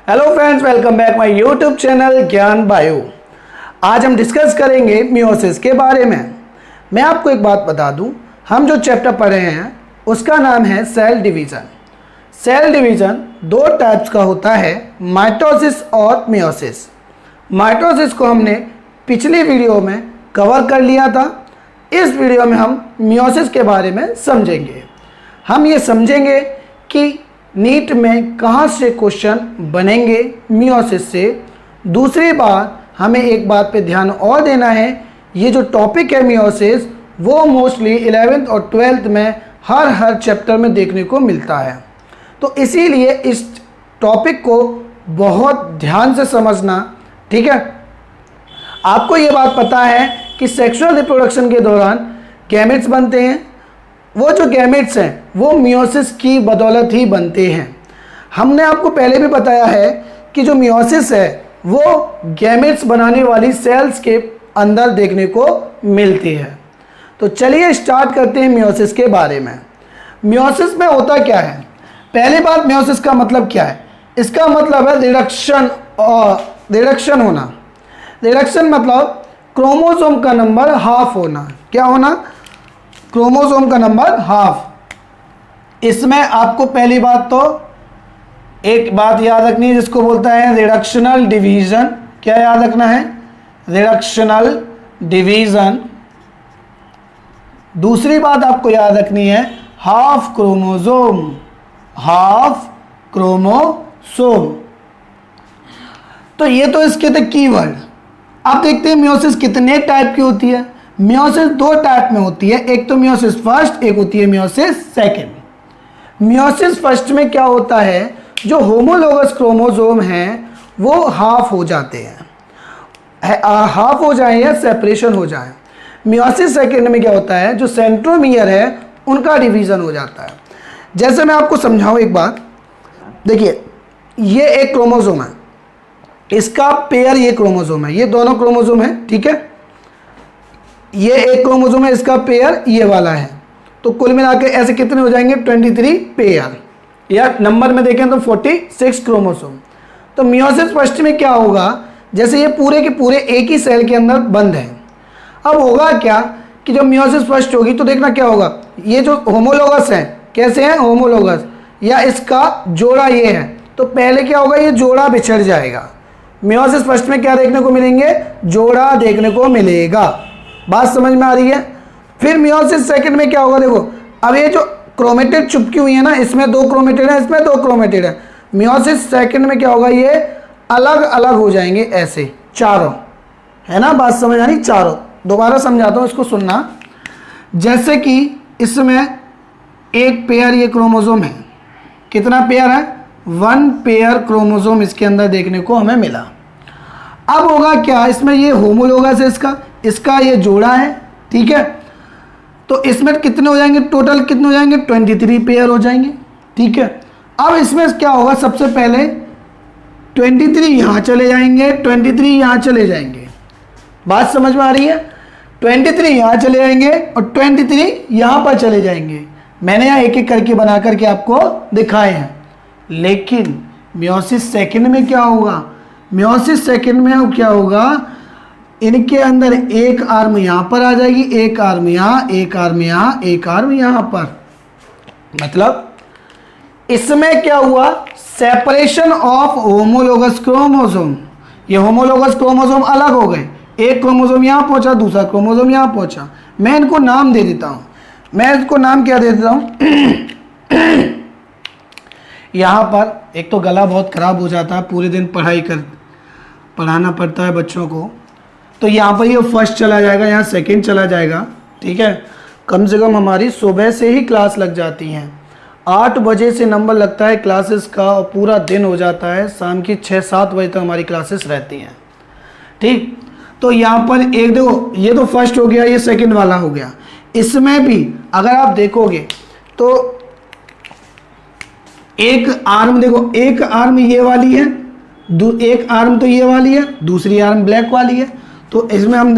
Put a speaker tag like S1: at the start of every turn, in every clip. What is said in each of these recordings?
S1: Hello friends, welcome back my YouTube channel ज्ञान bio. आज हम डिस्कस करेंगे मियोसिस के बारे में। मैं आपको एक बात बता दूं, हम जो चैप्टर पढ़े हैं उसका नाम है सेल डिवीज़न। सेल डिवीज़न दो टाइप्स का होता है, माइटोसिस और मियोसिस। माइटोसिस को हमने पिछली वीडियो में कवर कर लिया था। इस वीडियो में हम मियोसिस के बारे में समझेंगे। हम ये समझेंगे कि नीट में कहाँ से क्वेश्चन बनेंगे मियोसिस से। दूसरी बात, हमें एक बात पे ध्यान और देना है, ये जो टॉपिक है मियोसिस वो मोस्टली 11th और 12th में हर चैप्टर में देखने को मिलता है। तो इसीलिए इस टॉपिक को बहुत ध्यान से समझना, ठीक है। आपको ये बात पता है कि सेक्सुअल रिप्रोडक्शन के दौरान गैमेट्स बनते हैं। वो जो गैमेट्स हैं वो मियोसिस की बदौलत ही बनते हैं। हमने आपको पहले भी बताया है कि जो मियोसिस है वो गैमेट्स बनाने वाली सेल्स के अंदर देखने को मिलती है। तो चलिए स्टार्ट करते हैं मियोसिस के बारे में। मियोसिस में होता क्या है? पहली बात, मियोसिस का मतलब क्या है? इसका मतलब है रिडक्शन होना। रिडक्शन मतलब क्रोमोसोम का नंबर हाफ होना। क्या होना? क्रोमोसोम का नंबर हाफ। इसमें आपको पहली बात तो एक बात याद रखनी है जिसको बोलता है रिडक्शनल डिवीजन। क्या याद रखना है? Reductional division. दूसरी बात आपको याद रखनी है हाफ क्रोमोसोम। Half chromosome. तो ये तो इसके थे कीवर्ड। आप देखते हैं मियोसिस कितने टाइप की होती है। मियोसिस दो टाइप में होती है, एक तो मियोसिस फर्स्ट, एक होती है मियोसिस सेकंड। मियोसिस फर्स्ट में क्या होता है, जो होमोलोगस क्रोमोसोम हैं वो हाफ हो जाते हैं, हाफ हो जाए या सेपरेशन हो जाए। मियोसिस सेकंड में क्या होता है, जो सेंट्रोमियर है उनका डिवीजन हो जाता है। जैसे मैं आपको समझाऊं एक बात, देखिए ये एक क्रोमोसोम है, इसका पेयर ये क्रोमोसोम है, ये दोनों क्रोमोसोम है, ठीक है। ये एक क्रोमोसोम है, इसका पेयर ये वाला है। तो कुल मिलाकर ऐसे कितने हो जाएंगे? 23 पेयर, या नंबर में देखें तो 46 क्रोमोसोम। तो मियोसिस फर्स्ट में क्या होगा, जैसे ये पूरे के पूरे एक ही सेल के अंदर बंद है। अब होगा क्या कि जब मियोसिस फर्स्ट होगी तो देखना क्या होगा, ये जो होमोलोगस है, कैसे हैं होमोलोगस, या इसका जोड़ा ये है, तो पहले क्या होगा, ये जोड़ा बिछड़ जाएगा। मियोसिस फर्स्ट में क्या देखने को मिलेंगे? जोड़ा देखने को मिलेगा। बात समझ में आ रही है? फिर मियोसिस सेकंड में क्या होगा, देखो अब ये जो क्रोमेटिड चुपकी हुई है ना, इसमें दो क्रोमेटिड है, इसमें दो क्रोमेटिड है। मियोसिस सेकंड में क्या होगा, ये अलग अलग हो जाएंगे ऐसे चारों, है ना। बात समझ आ रही? चारों। दोबारा समझाता हूँ, इसको सुनना। जैसे कि इसमें एक पेयर ये क्रोमोसोम है, कितना पेयर है? 1 पेयर क्रोमोसोम इसके अंदर देखने को हमें मिला। अब होगा क्या, इसमें ये होमोलोगस है, इसका ये जोड़ा है, ठीक है। तो इसमें कितने हो जाएंगे, टोटल कितने हो जाएंगे? 23 पेयर हो जाएंगे, ठीक है। अब इसमें क्या होगा, सबसे पहले 23 यहाँ चले जाएंगे, 23 यहाँ चले जाएंगे। बात समझ में आ रही है? 23 यहाँ चले जाएंगे और 23 यहाँ पर चले जाएंगे। मैंने यहाँ एक एक करके बना करके आपको दिखाए हैं। लेकिन मियोसिस सेकंड में क्या होगा, मियोसिस सेकंड में क्या होगा, इनके अंदर एक आर्म यहाँ पर आ जाएगी, एक आर्म यहाँ, एक आर्म यहाँ, एक आर्म यहाँ पर। मतलब इसमें क्या हुआ, सेपरेशन ऑफ होमोलोगस क्रोमोसोम। ये होमोलोगस क्रोमोसोम अलग हो गए, एक क्रोमोसोम यहाँ पहुँचा, दूसरा क्रोमोसोम यहाँ पहुँचा। मैं इनको नाम दे देता हूँ। मैं इसको नाम क्या दे देता हूँ यहाँ पर एक तो गला बहुत ख़राब हो जाता है, पूरे दिन पढ़ाना पड़ता है बच्चों को। तो यहाँ पर ये फर्स्ट चला जाएगा, यहाँ सेकंड चला जाएगा, ठीक है। कम से कम हमारी सुबह से ही क्लास लग जाती हैं, 8 बजे से नंबर लगता है क्लासेस का और पूरा दिन हो जाता है, शाम की 6-7 बजे तक हमारी क्लासेस रहती हैं, ठीक। तो यहाँ पर एक देखो, ये तो फर्स्ट हो गया, ये सेकंड वाला हो गया। इसमें भी अगर आप देखोगे तो एक आर्म देखो, एक आर्म ये वाली है, एक आर्म तो ये वाली है, दूसरी आर्म ब्लैक वाली है। तो इसमें हम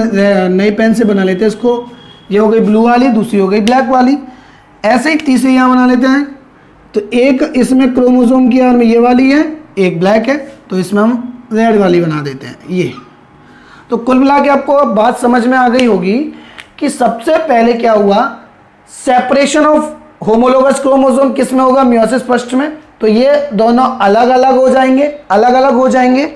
S1: नई पेन से बना लेते हैं इसको। ये हो गई ब्लू वाली, दूसरी हो गई ब्लैक वाली। ऐसे ही तीसरी यहाँ बना लेते हैं। तो एक इसमें क्रोमोसोम की आर्म ये वाली है, एक ब्लैक है, तो इसमें हम रेड वाली बना देते हैं ये। तो कुल मिला के आपको अब बात समझ में आ गई होगी कि सबसे पहले क्या हुआ, सेपरेशन ऑफ होमोलोगस क्रोमोसोम किस में होगा, मियोसिस फर्स्ट में। तो ये दोनों अलग अलग हो जाएंगे, अलग अलग हो जाएंगे।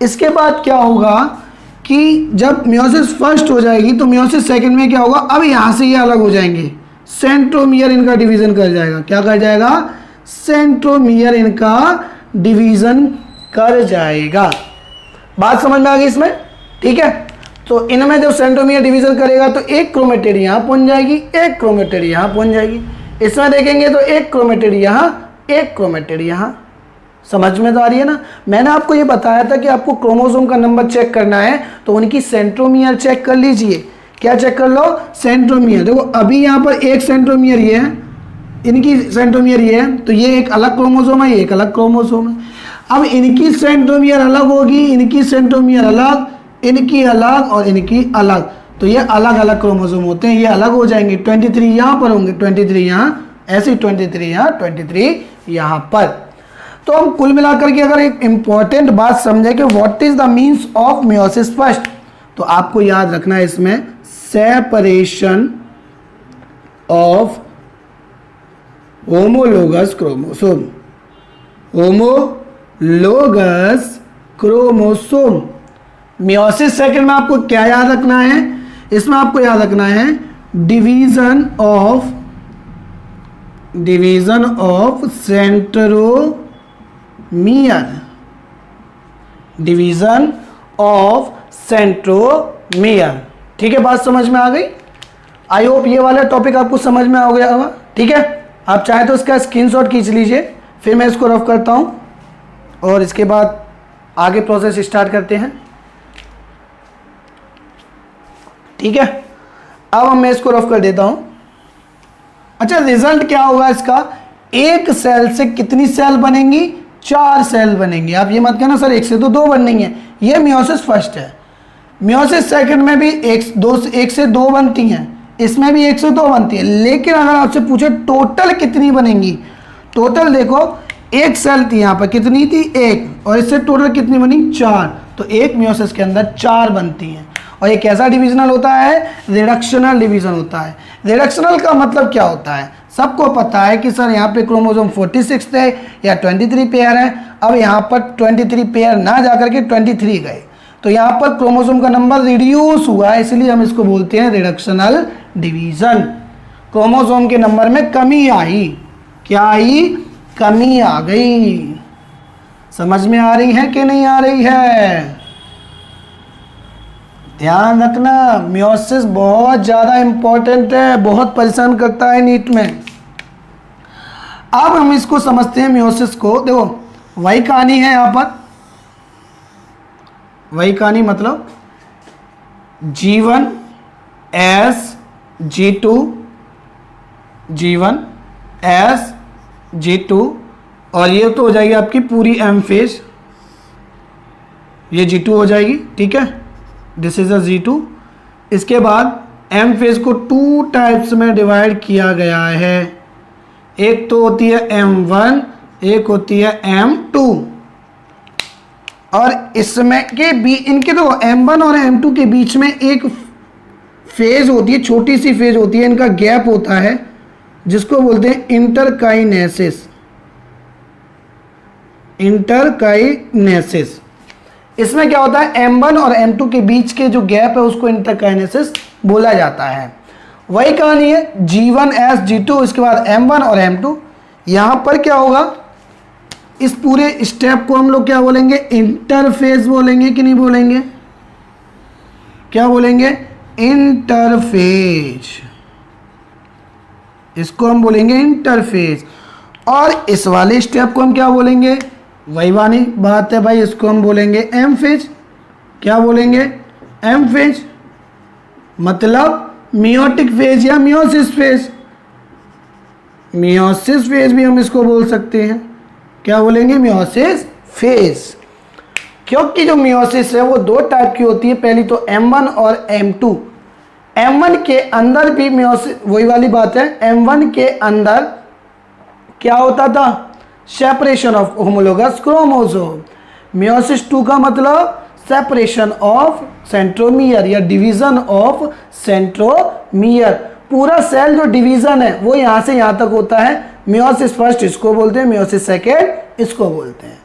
S1: इसके बाद क्या होगा कि जब मियोसिस फर्स्ट हो जाएगी तो मियोसिस सेकंड में क्या होगा, अब यहाँ से ये अलग हो जाएंगे, सेंट्रोमियर इनका डिवीजन कर जाएगा। क्या कर जाएगा, सेंट्रोमियर इनका डिवीजन कर जाएगा। बात समझ में आ गई इसमें, ठीक है। तो इनमें जब सेंट्रोमियर डिवीजन करेगा तो एक क्रोमेटिड यहाँ पहुंच जाएगी, एक क्रोमेटिड यहाँ पहुंच जाएगी। इसमें देखेंगे तो एक क्रोमेटिड यहाँ, एक क्रोमेटिड यहाँ। समझ में तो आ रही है ना। मैंने आपको ये बताया था कि आपको क्रोमोसोम का नंबर चेक करना है तो उनकी सेंट्रोमियर चेक कर लीजिए। क्या चेक कर लो, सेंट्रोमियर। देखो अभी यहाँ पर एक सेंट्रोमियर ये है, इनकी सेंट्रोमियर ये है, तो ये एक अलग क्रोमोसोम है, ये एक अलग क्रोमोसोम है। अब इनकी सेंट्रोमियर अलग होगी, इनकी सेंट्रोमियर अलग, इनकी अलग और इनकी अलग, तो ये अलग अलग क्रोमोसोम होते हैं, ये अलग हो जाएंगे। 23 यहाँ पर होंगे, 23 यहाँ, ऐसे 23 यहाँ, 23 यहाँ पर। तो हम कुल मिलाकर के अगर एक इंपॉर्टेंट बात समझे कि what is the means of meiosis first, तो आपको याद रखना है इसमें separation of homologous chromosome, homologous chromosome. Meiosis second में आपको क्या याद रखना है, इसमें आपको याद रखना है division of centromere, division of centromere. ठीक है, बात समझ में आ गई। आई होप ये वाला टॉपिक आपको समझ में आ गया होगा। ठीक है, आप चाहे तो इसका स्क्रीनशॉट खींच लीजिए, फिर मैं इसको रफ करता हूं और इसके बाद आगे प्रोसेस स्टार्ट करते हैं। ठीक है, अब मैं इसको रफ कर देता हूं। अच्छा, रिजल्ट क्या होगा इसका, एक सेल से कितनी सेल बनेंगी, 4 सेल बनेंगी। आप ये मत कहना सर एक से तो 2 बननी है, ये मियोसिस फर्स्ट है। मियोसिस सेकंड में भी 1 से 2 बनती हैं, इसमें भी 1 से 2 बनती है। लेकिन अगर आपसे पूछे टोटल कितनी बनेंगी, टोटल देखो एक सेल थी यहाँ पर, कितनी थी, 1, और इससे टोटल कितनी बनी, 4। तो एक मियोसिस के अंदर 4 बनती हैं। और ये कैसा डिविजनल होता है, रिडक्शनल डिवीजन होता है। रिडक्शनल का मतलब क्या होता है, सबको पता है कि सर यहाँ पे क्रोमोसोम 46 थे या 23 पेयर है। अब यहाँ पर 23 पेयर ना जाकर के 23 गए, तो यहाँ पर क्रोमोसोम का नंबर रिड्यूस हुआ है, इसलिए हम इसको बोलते हैं रिडक्शनल डिवीजन। क्रोमोसोम के नंबर में कमी आई, क्या आई, कमी आ गई। समझ में आ रही है कि नहीं आ रही है, ध्यान रखना। मियोसिस बहुत ज़्यादा इंपॉर्टेंट है, बहुत परेशान करता है नीट में। अब हम इसको समझते हैं मियोसिस को। देखो वही कहानी है यहाँ पर, वही कहानी मतलब G1 S G2 G1 S G2, और ये तो हो जाएगी आपकी पूरी M फेज, ये G2 हो जाएगी। ठीक है, दिस इज अ G2। इसके बाद M फेज को 2 टाइप्स में डिवाइड किया गया है, एक तो होती है M1, एक होती है M2। और इसमें के इनके तो M1 और M2 के बीच में एक फेज होती है, छोटी सी फेज होती है, इनका गैप होता है जिसको बोलते हैं इंटरकाइनेसिस, इंटरकाइनेसिस। इसमें क्या होता है, M1 और M2 के बीच के जो गैप है उसको इंटरकाइनेसिस बोला जाता है। वही कहानी है G1 S G2, इसके बाद M1 और M2। यहाँ पर क्या होगा, इस पूरे स्टेप को हम लोग क्या बोलेंगे, इंटरफेज बोलेंगे कि नहीं बोलेंगे, क्या बोलेंगे, इंटरफेज, इसको हम बोलेंगे इंटरफेज। और इस वाले स्टेप को हम क्या बोलेंगे, वही वाली बात है भाई, इसको हम बोलेंगे एम फेज। क्या बोलेंगे, एम फेज, मतलब मियोटिक फेज या मियोसिस फेज। मियोसिस फेज भी हम इसको बोल सकते हैं, क्या बोलेंगे, मियोसिस फेज। क्योंकि जो मियोसिस है वो 2 टाइप की होती है, पहली तो M1 और M2। M1 के अंदर भी मियोसिस, वही वाली बात है, M1 के अंदर क्या होता था, separation of homologous chromosome. Meiosis 2 का मतलब सेपरेशन ऑफ सेंट्रोमियर या डिवीजन ऑफ सेंट्रोमियर। पूरा सेल जो डिवीजन है वो यहां से यहां तक होता है। मियोसिस फर्स्ट इसको बोलते हैं, मियोसिस सेकेंड इसको बोलते हैं।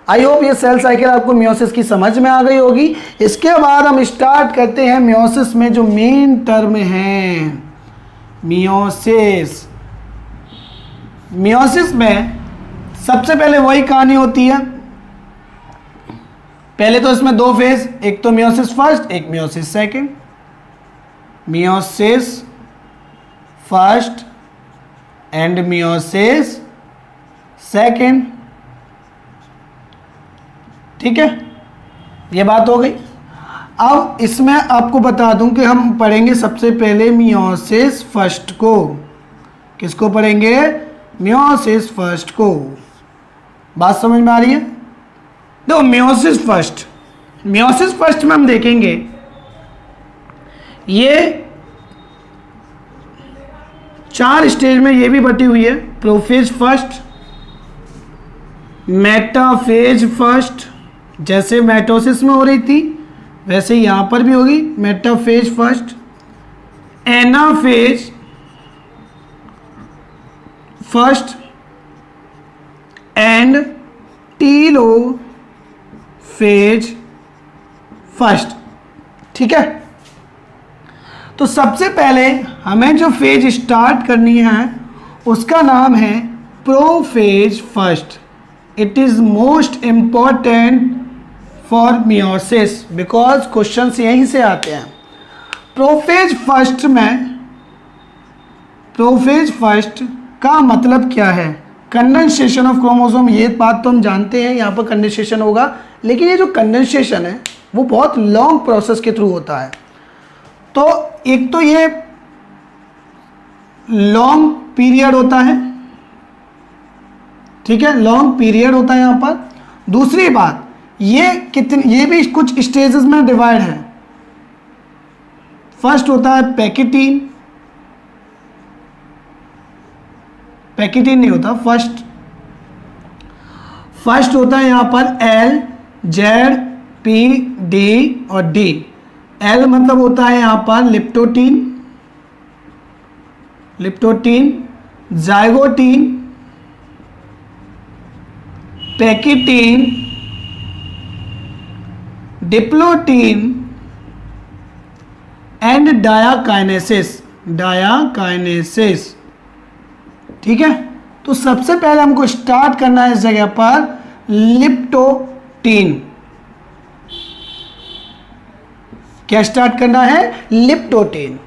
S1: आई होप ये सेल साइकिल आपको मियोसिस की समझ में आ गई होगी। इसके बाद हम स्टार्ट करते हैं मियोसिस में जो मेन टर्म है मियोसिस। मियोसिस में सबसे पहले वही कहानी होती है। पहले तो इसमें दो फेज, एक तो मियोसिस फर्स्ट, एक meiosis second. Meiosis first and meiosis second, ठीक है, ये बात हो गई। अब इसमें आपको बता दूं कि हम पढ़ेंगे सबसे पहले मियोसिस फर्स्ट को। किसको पढ़ेंगे? मियोसिस फर्स्ट को। बात समझ में आ रही है? देखो मियोसिस फर्स्ट में हम देखेंगे ये 4 स्टेज में ये भी बटी हुई है। प्रोफेज फर्स्ट, मेटाफेज फर्स्ट, जैसे माइटोसिस में हो रही थी वैसे यहां पर भी होगी metaphase first, anaphase first and telophase first, ठीक है। तो सबसे पहले हमें जो फेज स्टार्ट करनी है उसका नाम है prophase first. It is most important for meiosis because questions यहीं से आते हैं। प्रोफेज फर्स्ट का मतलब क्या है? Condensation of chromosome. ये बात तो हम जानते हैं, यहाँ पर कंडेंसेशन होगा, लेकिन ये जो कंडेंसेशन है वो बहुत लॉन्ग प्रोसेस के थ्रू होता है। तो एक तो ये लॉन्ग पीरियड होता है, ठीक है, लॉन्ग पीरियड होता है यहाँ पर। दूसरी बात ये भी कुछ स्टेजेस में डिवाइड है। फर्स्ट होता है पैकेटीन नहीं होता, फर्स्ट होता है यहां पर L, Z, P, D और D। L मतलब होता है यहां पर leptotene, zygotene, pachytene, diplotene and diakinesis, ठीक है। तो सबसे पहले हमको स्टार्ट करना है इस जगह पर लिप्टोटीन। क्या स्टार्ट करना है? लिप्टोटीन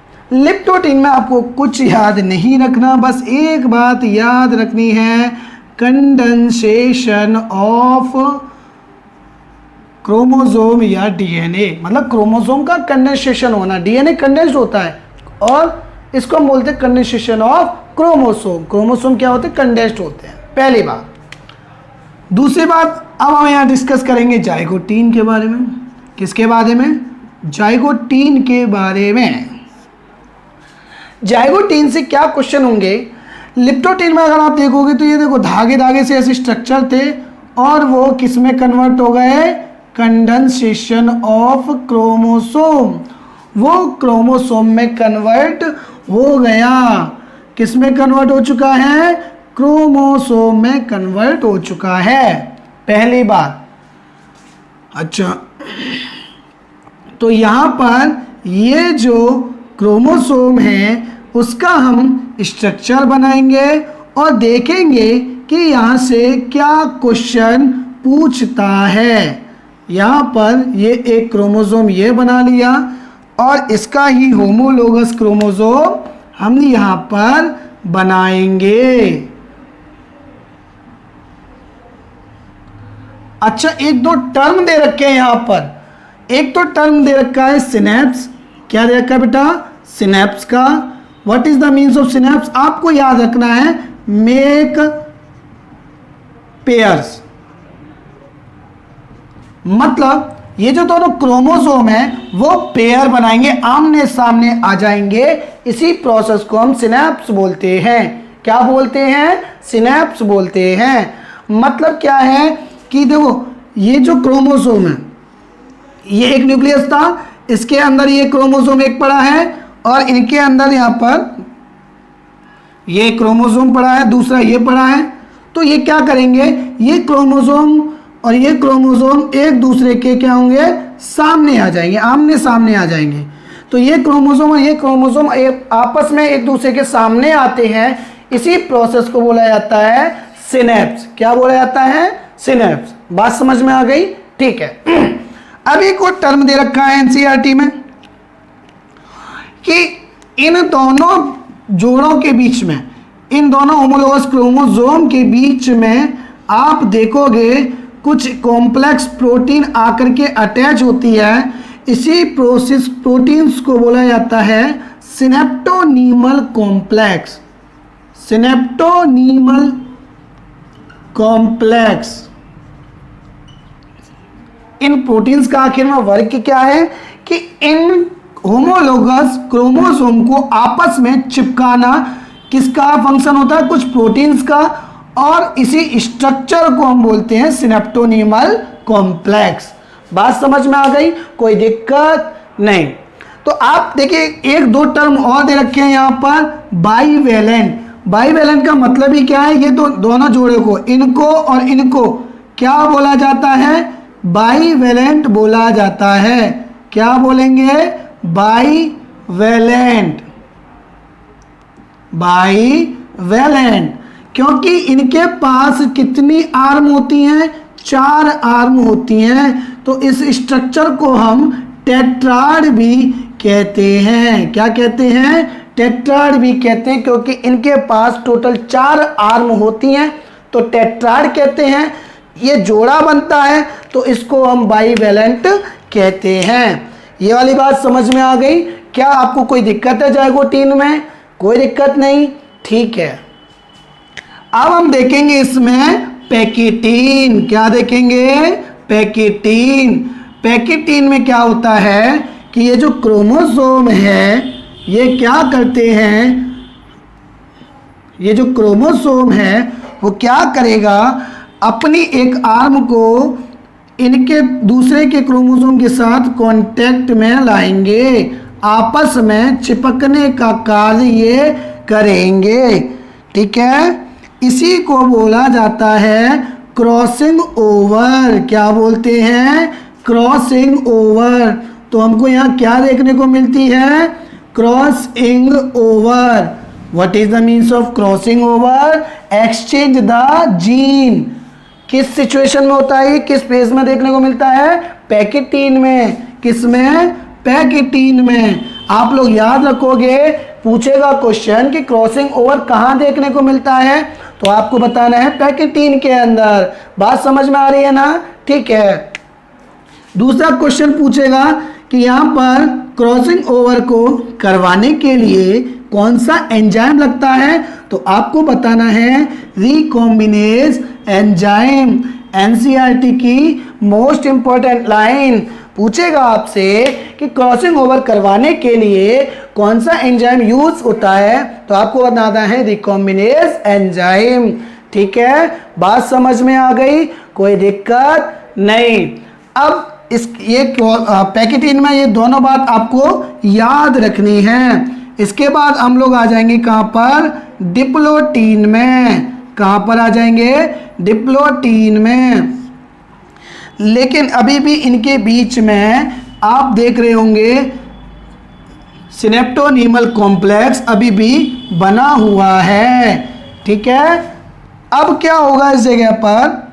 S1: में आपको कुछ याद नहीं रखना, बस एक बात याद रखनी है, कंडेंसेशन ऑफ क्रोमोसोम या डीएनए। मतलब क्रोमोसोम का कंडेंसेशन होना, डीएनए कंडेंस्ड होता है और इसको हम बोलते हैं कंडेंसेशन ऑफ क्रोमोसोम। क्रोमोसोम क्या होते हैं? कंडेंस्ड होते हैं, पहली बात। दूसरी बात, अब हम यहाँ डिस्कस करेंगे जाइगोटीन के बारे में। किसके बारे में? जाइगोटीन के बारे में। जाइगोटीन से क्या क्वेश्चन होंगे? लिप्टोटीन में अगर आप देखोगे तो ये देखो धागे से ऐसे स्ट्रक्चर थे और वो किस में कन्वर्ट हो गए? Condensation of chromosome. वो क्रोमोसोम में कन्वर्ट हो गया। किस में कन्वर्ट हो चुका है? क्रोमोसोम में कन्वर्ट हो चुका है, पहली बात। अच्छा, तो यहां पर ये जो क्रोमोसोम है उसका हम स्ट्रक्चर बनाएंगे और देखेंगे कि यहां से क्या क्वेश्चन पूछता है। यहां पर ये एक क्रोमोसोम ये बना लिया और इसका ही होमोलोगस क्रोमोसोम हम यहां पर बनाएंगे। अच्छा, एक दो टर्म दे रखे हैं यहां पर। एक तो टर्म दे रखा है सिनेप्स। क्या दे रखा है बेटा? सिनेप्स का। What is the means of synapse? आपको याद रखना है मेक पेयर्स। मतलब ये जो दोनों क्रोमोसोम है वो पेयर बनाएंगे, आमने सामने आ जाएंगे। इसी प्रोसेस को हम सिनेप्स बोलते हैं। क्या बोलते हैं? सिनेप्स बोलते हैं। मतलब क्या है कि देखो ये जो क्रोमोसोम है, ये एक न्यूक्लियस था, इसके अंदर ये क्रोमोसोम एक पड़ा है और इनके अंदर यहाँ पर ये क्रोमोसोम पड़ा है, दूसरा ये पड़ा है। तो ये क्या करेंगे, ये क्रोमोसोम और ये क्रोमोसोम एक दूसरे के क्या होंगे, सामने आ जाएंगे, आमने सामने आ जाएंगे। तो ये क्रोमोसोम और ये क्रोमोसोम आपस में एक दूसरे के सामने आते हैं। इसी प्रोसेस को बोला जाता है सिनेप्स। क्या बोला जाता है, सिनेप्स। बात समझ में आ गई, ठीक है। अब एक और टर्म दे रखा है एनसीईआरटी में कि इन दोनों जोड़ों के बीच में, इन दोनों होमोलोगस क्रोमोसोम के बीच में आप देखोगे कुछ कॉम्प्लेक्स प्रोटीन आकर के अटैच होती है। इसी प्रोसेस प्रोटीन्स को बोला जाता है सिनेप्टोनीमल कॉम्प्लेक्स। सिनेप्टोनीमल कॉम्प्लेक्स। इन प्रोटीन्स का आखिर में वर्क क्या है कि इन होमोलोगस क्रोमोसोम को आपस में चिपकाना किसका फंक्शन होता है, कुछ प्रोटीन्स का, और इसी स्ट्रक्चर को हम बोलते हैं सिनेप्टोनीमल कॉम्प्लेक्स। बात समझ में आ गई, कोई दिक्कत नहीं। तो आप देखिए एक दो टर्म और दे रखे हैं यहाँ पर, बाईवेलेंट। बाईवेलेंट का मतलब ही क्या है, ये तो दोनों जोड़े को, इनको और इनको क्या बोला जाता है, बाईवेलेंट बोला जाता है। क्या बोलेंगे, बाईवेलेंट। बाईवेलेंट क्योंकि इनके पास कितनी आर्म होती हैं, 4 आर्म होती हैं। तो इस स्ट्रक्चर को हम टेट्राड भी कहते हैं। क्या कहते हैं, टेट्राड भी कहते हैं, क्योंकि इनके पास टोटल 4 आर्म होती हैं तो टेट्राड कहते हैं। ये जोड़ा बनता है तो इसको हम बाईवेलेंट कहते हैं। ये वाली बात समझ में आ गई। क्या आपको कोई दिक्कत है जाइगोटीन में, कोई दिक्कत नहीं, ठीक है। अब हम देखेंगे इसमें पैकिटीन। क्या देखेंगे, पैकिटीन। पैकिटीन में क्या होता है कि ये जो क्रोमोसोम है ये क्या करते हैं, ये जो क्रोमोसोम है वो क्या करेगा, अपनी एक आर्म को इनके दूसरे के क्रोमोसोम के साथ कांटेक्ट में लाएंगे, आपस में चिपकने का कार्य ये करेंगे, ठीक है। इसी को बोला जाता है क्रॉसिंग ओवर। क्या बोलते हैं, क्रॉसिंग ओवर। तो हमको यहाँ क्या देखने को मिलती है, crossing over. What is the means of crossing over, exchange the gene. किस सिचुएशन में होता है, किस फेज में देखने को मिलता है, पैकिटीन में। किस में, पैकिटीन में। आप लोग याद रखोगे, पूछेगा क्वेश्चन कि क्रॉसिंग ओवर कहाँ देखने को मिलता है, तो आपको बताना है पैकिटीन के अंदर। बात समझ में आ रही है ना, ठीक है। दूसरा क्वेश्चन पूछेगा कि यहाँ पर क्रॉसिंग ओवर को करवाने के लिए कौन सा एंजाइम लगता है, तो आपको बताना है रिकॉम्बिनेज एंजाइम। एनसीईआरटी की मोस्ट इंपॉर्टेंट लाइन पूछेगा आपसे कि क्रॉसिंग ओवर करवाने के लिए कौन सा एंजाइम यूज होता है, तो आपको बताना है रिकॉम्बिनेज एंजाइम, ठीक है। बात समझ में आ गई, कोई दिक्कत नहीं। अब ये पैकिटीन में ये दोनों बात आपको याद रखनी है। इसके बाद हम लोग आ जाएंगे कहाँ पर, डिप्लोटीन में। कहाँ पर आ जाएंगे, डिप्लोटीन में। लेकिन अभी भी इनके बीच में आप देख रहे होंगे सिनेप्टोनीमल कॉम्प्लेक्स अभी भी बना हुआ है, ठीक है। अब क्या होगा इस जगह पर,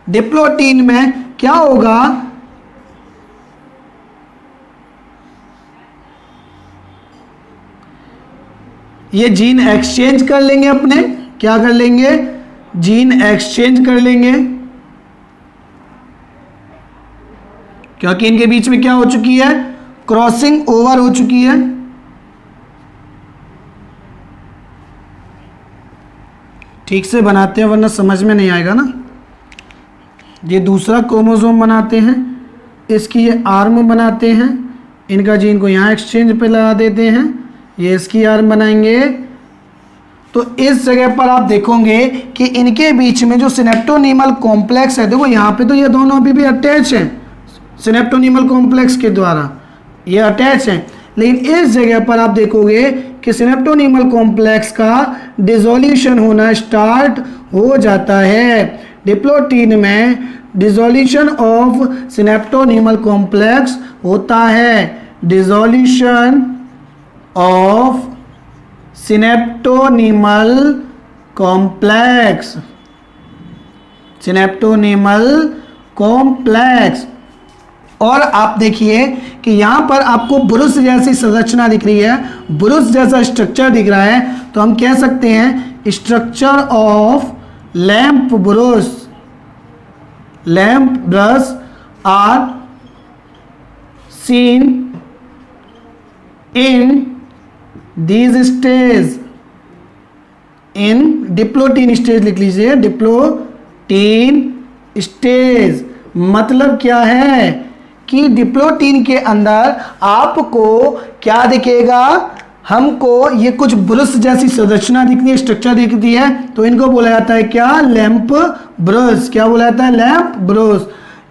S1: डिप्लोटीन में क्या होगा, ये जीन एक्सचेंज कर लेंगे अपने, क्या कर लेंगे, जीन एक्सचेंज कर लेंगे, क्योंकि इनके बीच में क्या हो चुकी है, क्रॉसिंग ओवर हो चुकी है। ठीक से बनाते हैं वरना समझ में नहीं आएगा ना। ये दूसरा क्रोमोसोम बनाते हैं, इसकी ये आर्म बनाते हैं, इनका जीन को यहाँ एक्सचेंज पे लगा देते हैं, ये इसकी आर्म बनाएंगे। तो इस जगह पर आप देखोगे कि इनके बीच में जो सिनेप्टोनीमल कॉम्प्लेक्स है, देखो यहाँ पे तो ये दोनों अभी भी अटैच हैं सिनेप्टोनीमल कॉम्प्लेक्स के द्वारा, ये अटैच हैं, लेकिन इस जगह पर आप देखोगे कि सिनेप्टोनीमल कॉम्प्लेक्स का डिसोल्यूशन होना स्टार्ट हो जाता है। डिप्लोटीन में डिसोल्यूशन ऑफ सिनेप्टोनीमल कॉम्प्लेक्स होता है, डिसोल्यूशन ऑफ सिनेप्टोनीमल कॉम्प्लेक्स, सिनेप्टोनीमल कॉम्प्लेक्स। और आप देखिए कि यहां पर आपको ब्रुश जैसी संरचना दिख रही है, ब्रुश जैसा स्ट्रक्चर दिख रहा है, तो हम कह सकते हैं structure of lamp brush, lamp brush are seen in these stage, in diplotene stage लिख लीजिए, डिप्लोटीन स्टेज। मतलब क्या है कि डिप्लोटीन के अंदर आपको क्या दिखेगा, हमको ये कुछ ब्रश जैसी संरचना दिखती है, स्ट्रक्चर दिखती है, तो इनको बोला जाता है क्या, लैंप ब्रश। क्या बोला जाता है, लैंप ब्रश।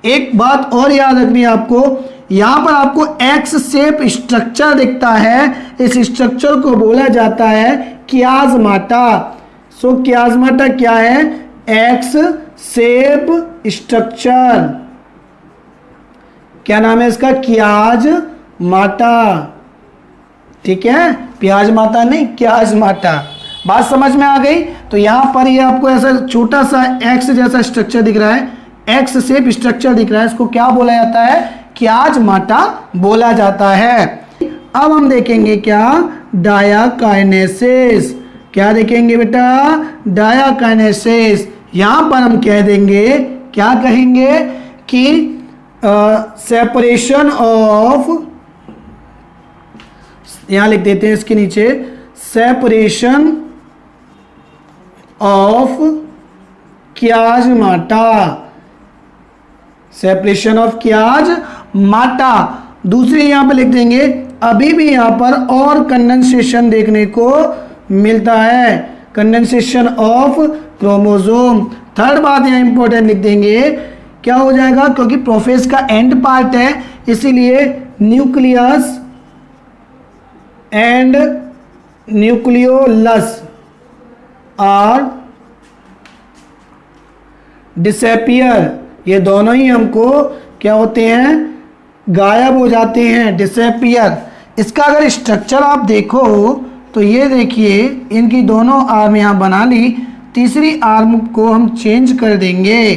S1: एक बात और याद रखनी है आपको, यहां पर आपको एक्स शेप स्ट्रक्चर दिखता है, इस स्ट्रक्चर को बोला जाता है कियाजमाटा। सो कियाजमाटा क्या है, एक्स शेप स्ट्रक्चर, क्या नाम है इसका, कियाजमाटा। ठीक है, प्याज माता नहीं, कियाजमाटा। बात समझ में आ गई। तो यहां पर ये आपको ऐसा छोटा सा एक्स जैसा स्ट्रक्चर दिख रहा है, एक्स शेप स्ट्रक्चर दिख रहा है, इसको क्या बोला जाता है, कियाजमाटा बोला जाता है। अब हम देखेंगे क्या, डायाकाइनेसिस। क्या देखेंगे बेटा, डायाकाइनेसिस। यहां पर हम कह देंगे, क्या कहेंगे कि सेपरेशन ऑफ, यहां लिख देते हैं इसके नीचे, सेपरेशन ऑफ कियाजमाटा, सेपरेशन ऑफ कियाजमाटा। दूसरी यहां पर लिख देंगे, अभी भी यहां पर और कंडेंसेशन देखने को मिलता है, कंडेंसेशन ऑफ क्रोमोसोम। थर्ड बात यहां इंपॉर्टेंट लिख देंगे, क्या हो जाएगा, क्योंकि प्रोफेज का एंड पार्ट है, इसीलिए nucleus and nucleolus are disappear, ये दोनों ही हमको क्या होते हैं, गायब हो जाते हैं, डिसअपियर। इसका अगर स्ट्रक्चर आप देखो तो ये देखिए, इनकी दोनों आर्म यहां बना ली, तीसरी आर्म को हम चेंज कर देंगे।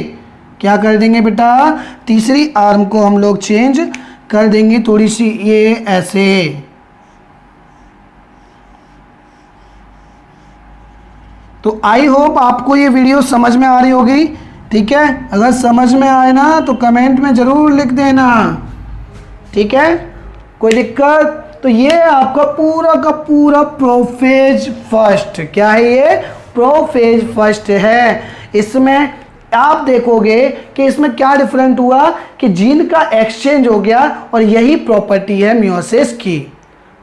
S1: क्या कर देंगे बेटा, तीसरी आर्म को हम लोग चेंज कर देंगे, थोड़ी सी ये ऐसे। तो आई होप आपको ये वीडियो समझ में आ रही होगी। ठीक है, अगर समझ में आए ना तो कमेंट में जरूर लिख देना। ठीक है, कोई दिक्कत, तो ये आपका पूरा का पूरा प्रोफेज फर्स्ट, क्या है ये, प्रोफेज फर्स्ट है। इसमें आप देखोगे कि इसमें क्या डिफरेंट हुआ कि जीन का एक्सचेंज हो गया, और यही प्रॉपर्टी है मियोसिस की।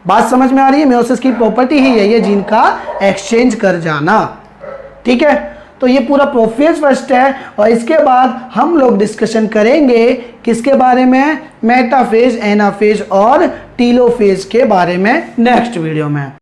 S1: बात समझ में आ रही है, मियोसिस की प्रॉपर्टी ही है ये जीन का एक्सचेंज कर जाना। ठीक है, तो ये पूरा प्रोफेज फर्स्ट है, और इसके बाद हम लोग डिस्कशन करेंगे किसके बारे में, मेटाफेज, एनाफेज और टीलोफेज के बारे में नेक्स्ट वीडियो में।